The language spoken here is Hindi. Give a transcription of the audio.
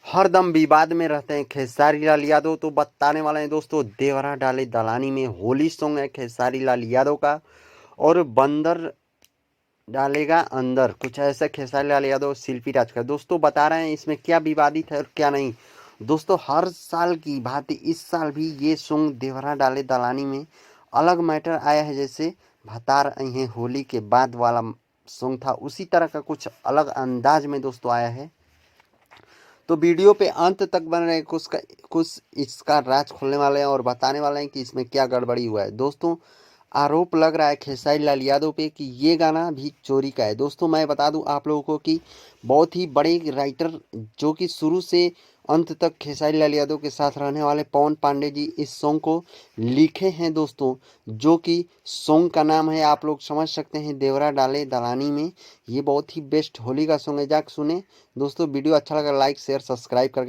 हरदम विवाद में रहते हैं खेसारी लाल यादव। तो बताने वाले हैं दोस्तों, देवरा डाले दलानी में होली सॉन्ग है खेसारी लाल यादव का। और बंदर डालेगा अंदर, कुछ ऐसा खेसारी लाल यादव शिल्पी राज का। दोस्तों बता रहे हैं इसमें क्या विवादित है और क्या नहीं। दोस्तों हर साल की भांति इस साल भी ये सॉन्ग देवरा डाले दलानी में अलग मैटर आया है। जैसे भतार आई है होली के बाद वाला सॉन्ग था, उसी तरह का कुछ अलग अंदाज में दोस्तों आया है। तो वीडियो पे अंत तक बन रहे, कुछ इसका राज खोलने वाले हैं और बताने वाले हैं कि इसमें क्या गड़बड़ी हुआ है। दोस्तों आरोप लग रहा है खेसारी लाल यादव पे कि ये गाना भी चोरी का है। दोस्तों मैं बता दूं आप लोगों को कि बहुत ही बड़े राइटर जो कि शुरू से अंत तक खेसारी लाल यादव के साथ रहने वाले पवन पांडे जी इस सॉन्ग को लिखे हैं दोस्तों। जो कि सॉन्ग का नाम है, आप लोग समझ सकते हैं, देवरा डाले दलानी में। ये बहुत ही बेस्ट होली का सॉन्ग है, जाके सुने। दोस्तों वीडियो अच्छा लगा लाइक शेयर सब्सक्राइब करके